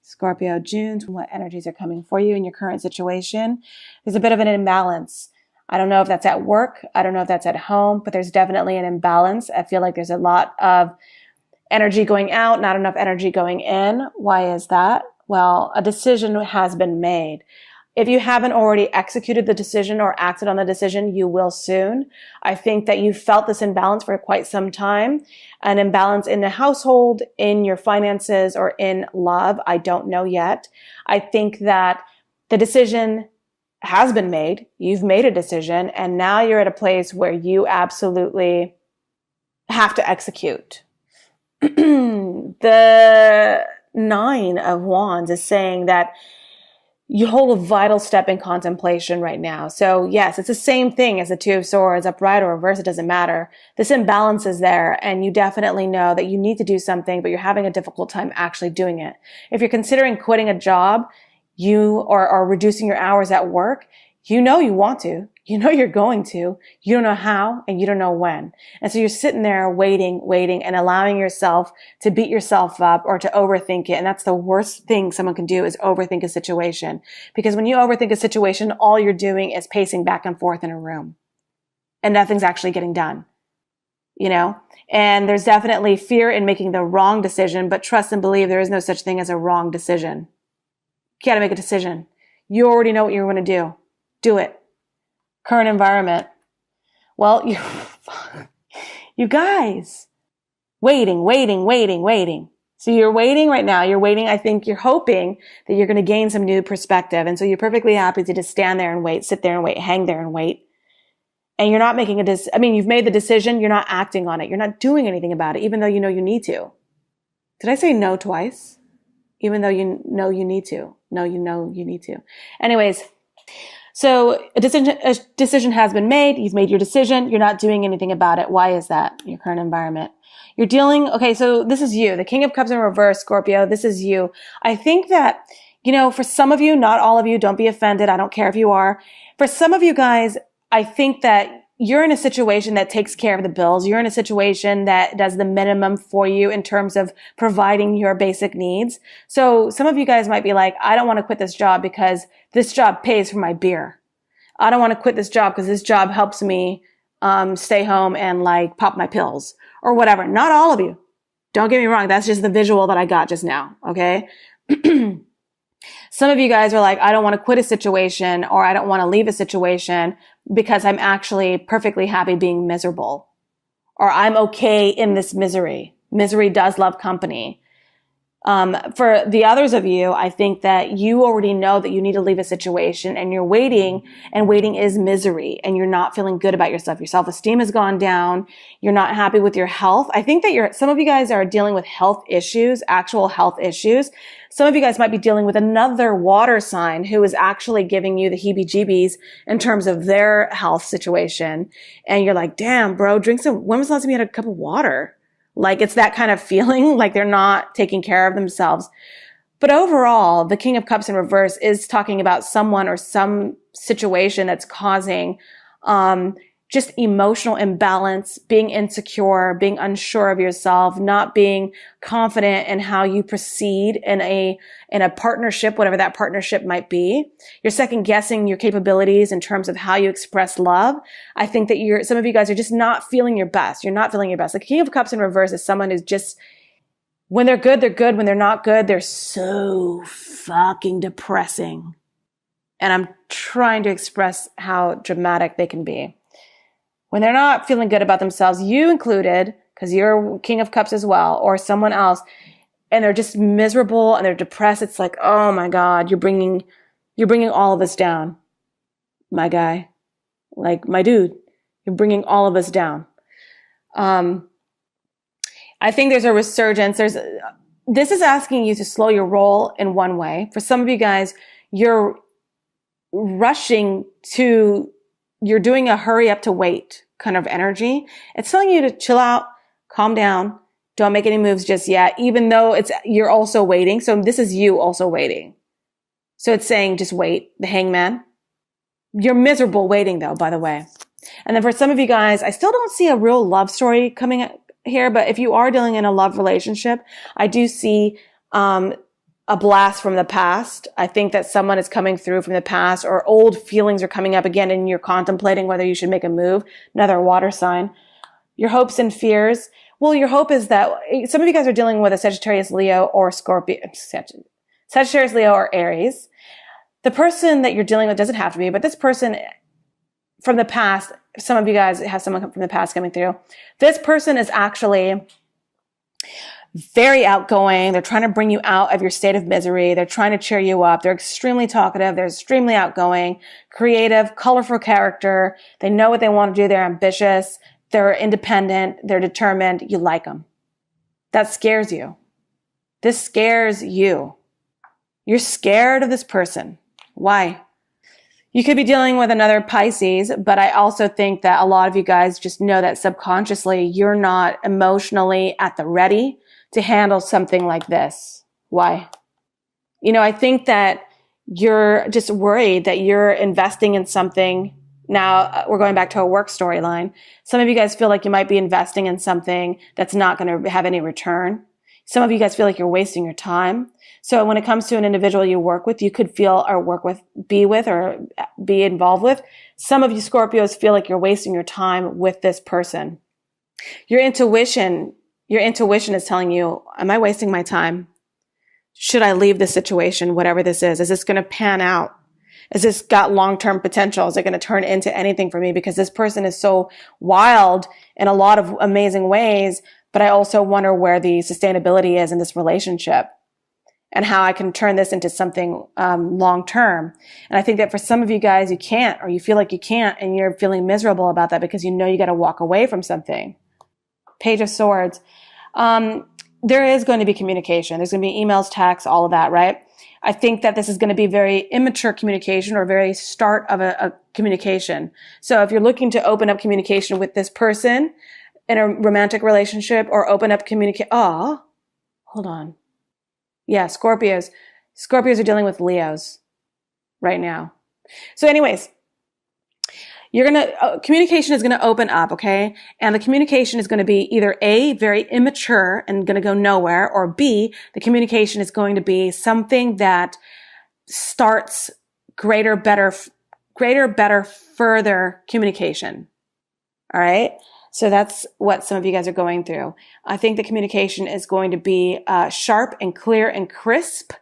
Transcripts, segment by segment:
Scorpio, June, what energies are coming for you in your current situation. There's a bit of an imbalance. I don't know if that's at work. I don't know if that's at home, but there's definitely an imbalance. I feel like there's a lot of energy going out, not enough energy going in. Why is that? Well, a decision has been made. If you haven't already executed the decision or acted on the decision, you will soon. I think that you felt this imbalance for quite some time, an imbalance in the household, in your finances, or in love. I don't know yet. I think that the decision has been made. You've made a decision, and now you're at a place where you absolutely have to execute. The Nine of Wands is saying that you hold a vital step in contemplation right now. So yes, it's the same thing as the Two of Swords, upright or reverse, it doesn't matter. This imbalance is there, and you definitely know that you need to do something, but you're having a difficult time actually doing it. If you're considering quitting a job, you are reducing your hours at work, you know you want to. You know you're going to. You don't know how, and you don't know when. And so you're sitting there waiting, and allowing yourself to beat yourself up or to overthink it. And that's the worst thing someone can do, is overthink a situation. Because when you overthink a situation, all you're doing is pacing back and forth in a room. And nothing's actually getting done. You know? And there's definitely fear in making the wrong decision, but trust and believe there is no such thing as a wrong decision. You gotta make a decision. You already know what you're going to do. Do it. Current environment. Well, you guys, waiting. So you're waiting right now. You're waiting. I think you're hoping that you're going to gain some new perspective. And so you're perfectly happy to just stand there and wait, sit there and wait, hang there and wait. And you're not making you've made the decision. You're not acting on it. You're not doing anything about it, even though you know you need to. Did I say no twice? Even though you know you need to. No, you know you need to. Anyways. So a decision has been made. You've made your decision. You're not doing anything about it. Why is that? Your current environment. Okay, so this is you. The King of Cups in reverse, Scorpio. This is you. I think that, for some of you, not all of you, don't be offended. I don't care if you are. For some of you guys, I think that you're in a situation that takes care of the bills. You're in a situation that does the minimum for you in terms of providing your basic needs. So some of you guys might be like, I don't want to quit this job because this job pays for my beer. I don't want to quit this job because this job helps me stay home and pop my pills or whatever. Not all of you. Don't get me wrong. That's just the visual that I got just now. Okay. Some of you guys are like, I don't want to quit a situation, or I don't want to leave a situation because I'm actually perfectly happy being miserable, or I'm okay in this misery. Misery does love company. For the others of you, I think that you already know that you need to leave a situation, and you're waiting, and waiting is misery, and you're not feeling good about yourself. Your self-esteem has gone down. You're not happy with your health. I think that some of you guys are dealing with health issues, actual health issues. Some of you guys might be dealing with another water sign who is actually giving you the heebie-jeebies in terms of their health situation. And you're like, damn, bro, when was the last time you had a cup of water? It's that kind of feeling, like they're not taking care of themselves. But overall, the King of Cups in reverse is talking about someone or some situation that's causing just emotional imbalance, being insecure, being unsure of yourself, not being confident in how you proceed in a partnership, whatever that partnership might be. You're second guessing your capabilities in terms of how you express love. I think that some of you guys are just not feeling your best. You're not feeling your best. The King of Cups in reverse is someone who's just, when they're good, they're good. When they're not good, they're so fucking depressing. And I'm trying to express how dramatic they can be. When they're not feeling good about themselves, you included, because you're King of Cups as well, or someone else, and they're just miserable and they're depressed, it's like, oh my God, you're bringing all of us down, my guy, my dude, you're bringing all of us down. I think there's a resurgence. This is asking you to slow your roll in one way. For some of you guys, you're you're doing a hurry up to wait kind of energy. It's telling you to chill out, calm down, don't make any moves just yet, even though you're also waiting. So this is you also waiting. So it's saying just wait, the Hangman. You're miserable waiting though, by the way. And then for some of you guys, I still don't see a real love story coming here, but if you are dealing in a love relationship, I do see a blast from the past. I think that someone is coming through from the past, or old feelings are coming up again and you're contemplating whether you should make a move. Another water sign. Your hopes and fears. Well, your hope is that some of you guys are dealing with a Sagittarius, Leo, or Scorpio, Sagittarius, Leo, or Aries. The person that you're dealing with doesn't have to be, but this person from the past, some of you guys have someone from the past coming through. This person is actually very outgoing. They're trying to bring you out of your state of misery. They're trying to cheer you up. They're extremely talkative. They're extremely outgoing, creative, colorful character. They know what they want to do. They're ambitious. They're independent. They're determined. You like them. That scares you. This scares you. You're scared of this person. Why? You could be dealing with another Pisces, but I also think that a lot of you guys just know that subconsciously you're not emotionally at the ready to handle something like this. Why? I think that you're just worried that you're investing in something. Now we're going back to a work storyline. Some of you guys feel like you might be investing in something that's not going to have any return. Some of you guys feel like you're wasting your time. So when it comes to an individual you work with, you could feel or work with, be with, or be involved with. Some of you Scorpios feel like you're wasting your time with this person. Your intuition is telling you, am I wasting my time? Should I leave this situation, whatever this is? Is this going to pan out? Is this got long-term potential? Is it going to turn into anything for me? Because this person is so wild in a lot of amazing ways, but I also wonder where the sustainability is in this relationship and how I can turn this into something long-term. And I think that for some of you guys, you can't, or you feel like you can't, and you're feeling miserable about that because you know you got to walk away from something. Page of Swords. There is going to be communication. There's going to be emails, texts, all of that, right? I think that this is going to be very immature communication, or very start of a communication. So if you're looking to open up communication with this person in a romantic relationship, or open up hold on. Yeah, Scorpios. Scorpios are dealing with Leos right now. So anyways, communication is going to open up, okay? And the communication is going to be either A, very immature and going to go nowhere, or B, the communication is going to be something that starts greater, better, further communication. All right? So that's what some of you guys are going through. I think the communication is going to be sharp and clear and crisp.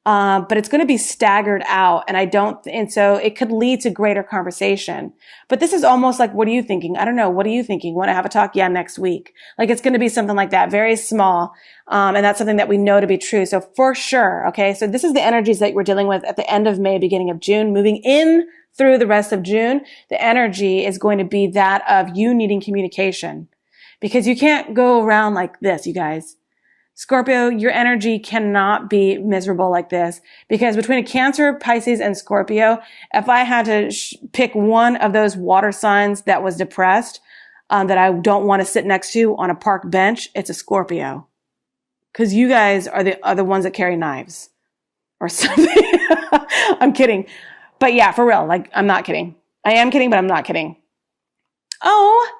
But it's going to be staggered out, and so it could lead to greater conversation. But this is almost like, what are you thinking? I don't know. What are you thinking? Want to have a talk? Yeah, next week. Like, it's going to be something like that, very small. And that's something that we know to be true. So for sure. Okay. So this is the energies that we're dealing with at the end of May, beginning of June, moving in through the rest of June. The energy is going to be that of you needing communication, because you can't go around like this, you guys. Scorpio, your energy cannot be miserable like this, because between a Cancer, Pisces, and Scorpio, if I had to pick one of those water signs that was depressed, that I don't want to sit next to on a park bench, it's a Scorpio. Because you guys are the ones that carry knives or something. I'm kidding. But yeah, for real, like, I'm not kidding. I am kidding, but I'm not kidding. Oh,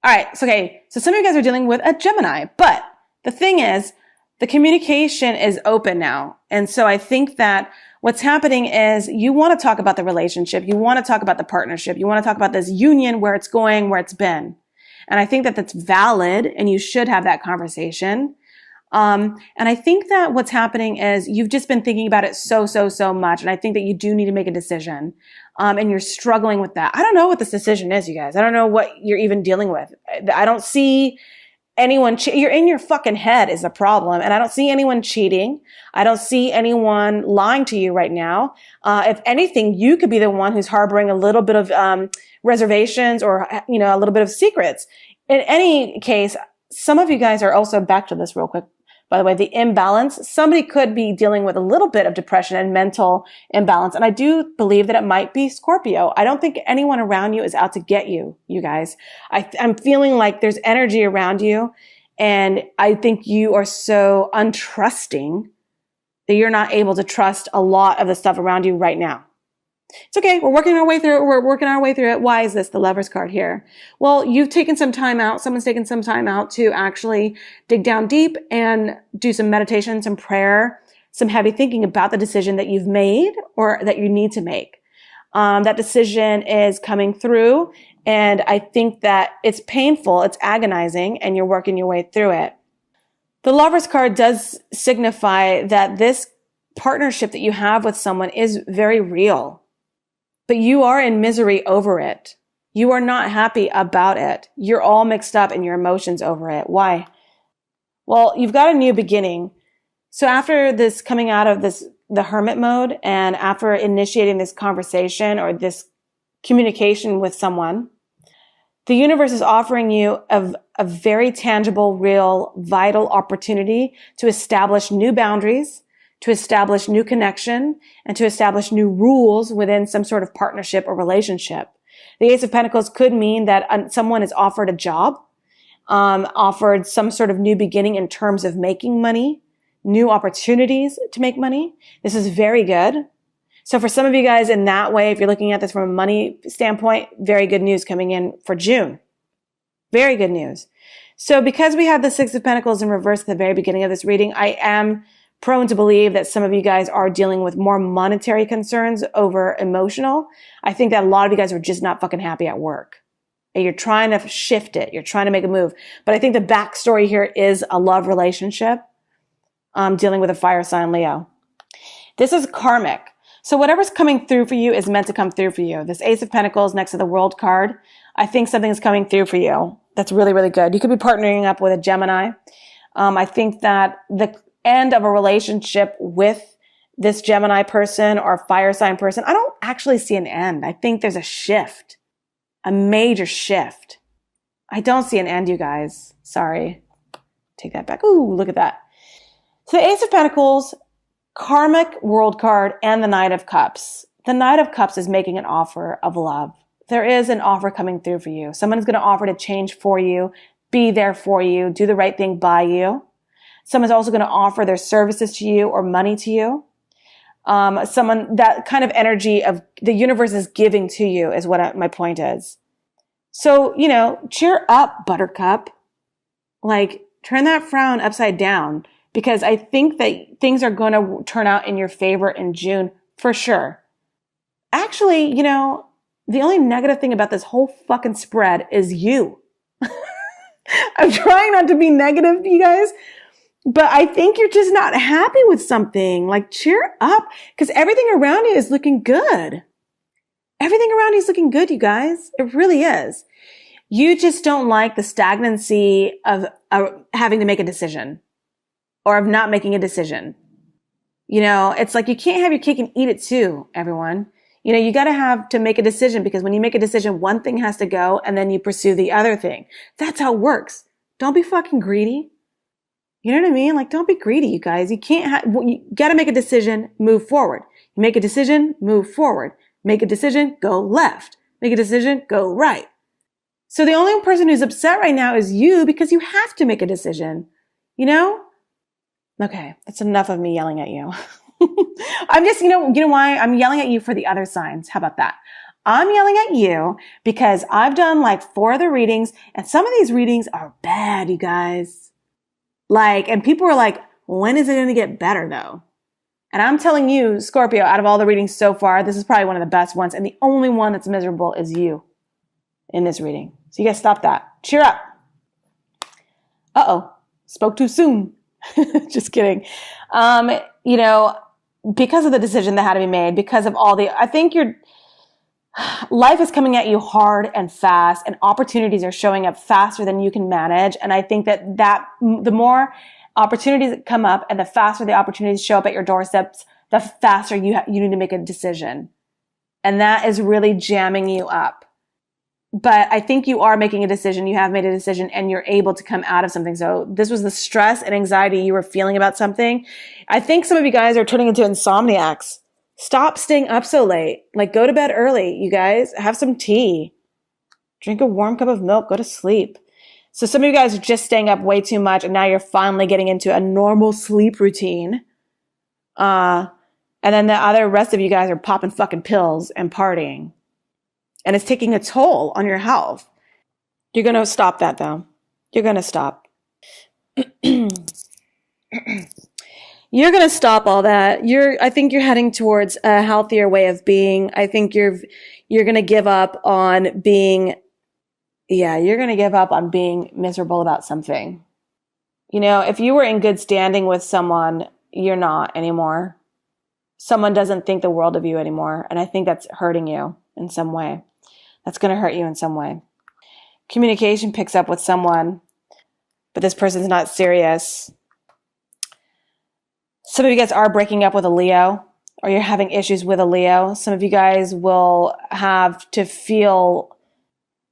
all right. So, okay. So some of you guys are dealing with a Gemini, but the thing is, the communication is open now. And so I think that what's happening is you want to talk about the relationship. You want to talk about the partnership. You want to talk about this union, where it's going, where it's been. And I think that that's valid, and you should have that conversation. And I think that what's happening is you've just been thinking about it so much. And I think that you do need to make a decision. And you're struggling with that. I don't know what this decision is, you guys. I don't know what you're even dealing with. I don't see anyone, you're in your fucking head is a problem. And I don't see anyone cheating. I don't see anyone lying to you right now. If anything, you could be the one who's harboring a little bit of, reservations, or, a little bit of secrets. In any case, some of you guys are also, back to this real quick, by the way, the imbalance. Somebody could be dealing with a little bit of depression and mental imbalance. And I do believe that it might be Scorpio. I don't think anyone around you is out to get you, you guys. I'm feeling like there's energy around you. And I think you are so untrusting that you're not able to trust a lot of the stuff around you right now. It's okay. We're working our way through it. We're working our way through it. Why is this the Lover's card here? Well, you've taken some time out. Someone's taken some time out to actually dig down deep and do some meditation, some prayer, some heavy thinking about the decision that you've made or that you need to make. That decision is coming through, and I think that it's painful, it's agonizing, and you're working your way through it. The Lovers card does signify that this partnership that you have with someone is very real, but you are in misery over it. You are not happy about it. You're all mixed up in your emotions over it. Why? Well, you've got a new beginning. So after this coming out of the hermit mode, and after initiating this conversation or this communication with someone, the universe is offering you a very tangible, real, vital opportunity to establish new boundaries, to establish new connection, and to establish new rules within some sort of partnership or relationship. The Ace of Pentacles could mean that someone is offered a job, offered some sort of new beginning in terms of making money, new opportunities to make money. This is very good. So for some of you guys in that way, if you're looking at this from a money standpoint, very good news coming in for June. Very good news. So because we have the Six of Pentacles in reverse at the very beginning of this reading, I am prone to believe that some of you guys are dealing with more monetary concerns over emotional. I think that a lot of you guys are just not fucking happy at work. And you're trying to shift it. You're trying to make a move. But I think the backstory here is a love relationship, dealing with a fire sign Leo. This is karmic. So whatever's coming through for you is meant to come through for you. This Ace of Pentacles next to the World card, I think something is coming through for you. That's really, really good. You could be partnering up with a Gemini. I think that the end of a relationship with this Gemini person or fire sign person, I don't actually see an end. I think there's a shift, a major shift. I don't see an end, you guys. Sorry. Take that back. Ooh, look at that. So the Ace of Pentacles, karmic World card, and the Knight of Cups. The Knight of Cups is making an offer of love. There is an offer coming through for you. Someone's going to offer to change for you, be there for you, do the right thing by you. Someone's also going to offer their services to you or money to you. Someone, that kind of energy of the universe is giving to you is what my point is. So, cheer up, Buttercup. Like, turn that frown upside down, because I think that things are going to turn out in your favor in June for sure. Actually, the only negative thing about this whole fucking spread is you. I'm trying not to be negative, you guys, but I think you're just not happy with something. Like, cheer up, because everything around you is looking good. Everything around you is looking good, you guys. It really is. You just don't like the stagnancy of having to make a decision or of not making a decision. It's like you can't have your cake and eat it too, everyone. You got to have to make a decision, because when you make a decision, one thing has to go and then you pursue the other thing. That's how it works. Don't be fucking greedy. You know what I mean? Like, don't be greedy, you guys. You got to make a decision, move forward. You make a decision, move forward. Make a decision, go left. Make a decision, go right. So the only person who's upset right now is you, because you have to make a decision. Okay, that's enough of me yelling at you. I'm just, you know why? I'm yelling at you for the other signs. How about that? I'm yelling at you because I've done like 4 other readings, and some of these readings are bad, you guys. And people are like, when is it going to get better though? And I'm telling you, Scorpio, out of all the readings so far, this is probably one of the best ones. And the only one that's miserable is you in this reading. So you guys stop that. Cheer up. Uh-oh. Spoke too soon. Just kidding. Because of the decision that had to be made, because of I think life is coming at you hard and fast, and opportunities are showing up faster than you can manage. And I think that the more opportunities that come up and the faster the opportunities show up at your doorsteps, the faster you need to make a decision. And that is really jamming you up. But I think you are making a decision. You have made a decision, and you're able to come out of something. So this was the stress and anxiety you were feeling about something. I think some of you guys are turning into insomniacs. Stop staying up so late. Like, go to bed early, you guys. Have some tea. Drink a warm cup of milk. Go to sleep. So some of you guys are just staying up way too much, and now you're finally getting into a normal sleep routine. And then the rest of you guys are popping fucking pills and partying. And it's taking a toll on your health. You're going to stop that, though. You're going to stop. You You're going to stop all that. I think you're heading towards a healthier way of being. I think you're going to give up on being, you're going to give up on being miserable about something. You know, if you were in good standing with someone, you're not anymore. Someone doesn't think the world of you anymore. And I think that's hurting you in some way. That's going to hurt you in some way. Communication picks up with someone, but this person's not serious. Some of you guys are breaking up with a Leo, or you're having issues with a Leo. Some of you guys will have to feel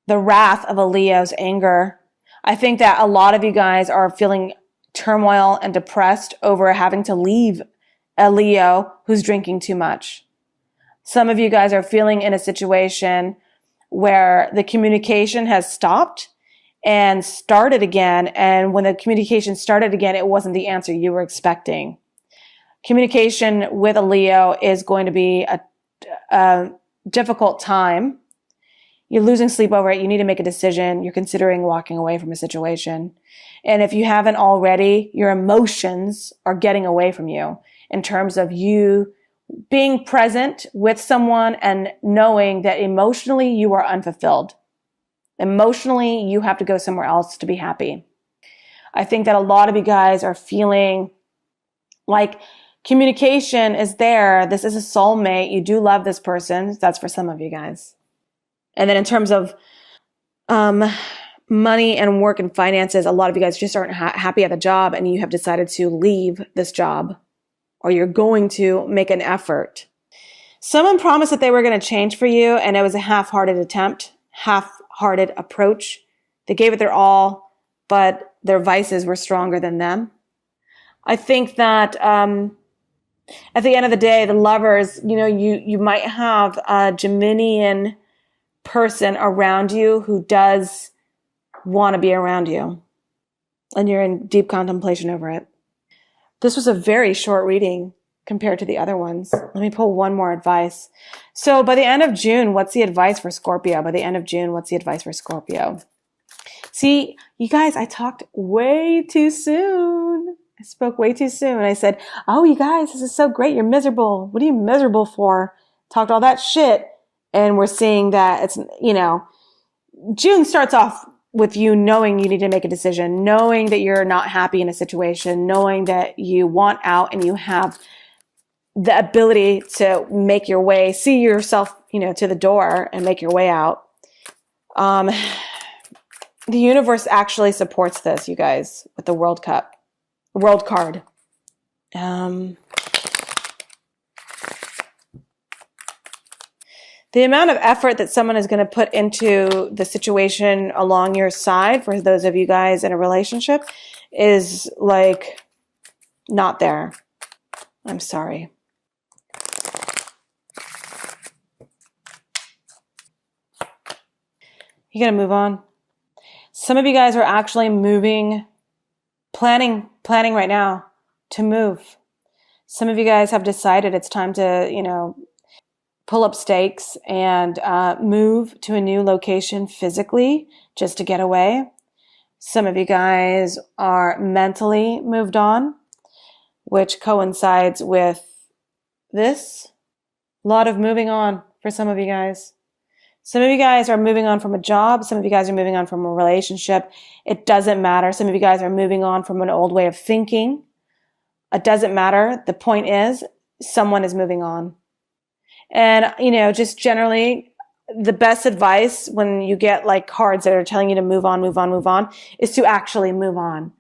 the wrath of a Leo's anger. I think that a lot of you guys are feeling turmoil and depressed over having to leave a Leo who's drinking too much. Some of you guys are feeling in a situation where the communication has stopped and started again. And when the communication started again, it wasn't the answer you were expecting. Communication with a Leo is going to be a difficult time. You're losing sleep over it. You need to make a decision. You're considering walking away from a situation. And if you haven't already, your emotions are getting away from you in terms of you being present with someone and knowing that emotionally you are unfulfilled. Emotionally, you have to go somewhere else to be happy. I think that a lot of you guys are feeling like communication is there. This is a soulmate. You do love this person. That's for some of you guys. And then in terms of money and work and finances, a lot of you guys just aren't happy at the job and you have decided to leave this job, or you're going to make an effort. Someone promised that they were going to change for you, and it was a half-hearted attempt, half-hearted approach. They gave it their all, but their vices were stronger than them. I think that at the end of the day, the lovers, you might have a Geminian person around you who does want to be around you, and you're in deep contemplation over it. This was a very short reading compared to the other ones. Let me pull one more advice. So by the end of June, what's the advice for Scorpio? By the end of June, what's the advice for Scorpio? See, you guys, I talked way too soon. I spoke way too soon. I said, oh, you guys, this is so great. You're miserable. What are you miserable for? Talked all that shit. And we're seeing that it's, June starts off with you knowing you need to make a decision, knowing that you're not happy in a situation, knowing that you want out and you have the ability to make your way, see yourself, to the door and make your way out. The universe actually supports this, you guys, with the World card. The amount of effort that someone is going to put into the situation along your side, for those of you guys in a relationship, is like not there. I'm sorry. You got to move on. Some of you guys are actually planning right now to move. Some of you guys have decided it's time to, pull up stakes and move to a new location physically just to get away. Some of you guys are mentally moved on, which coincides with this. A lot of moving on for some of you guys. Some of you guys are moving on from a job. Some of you guys are moving on from a relationship. It doesn't matter. Some of you guys are moving on from an old way of thinking. It doesn't matter. The point is, someone is moving on. And, just generally, the best advice when you get like cards that are telling you to move on, is to actually move on.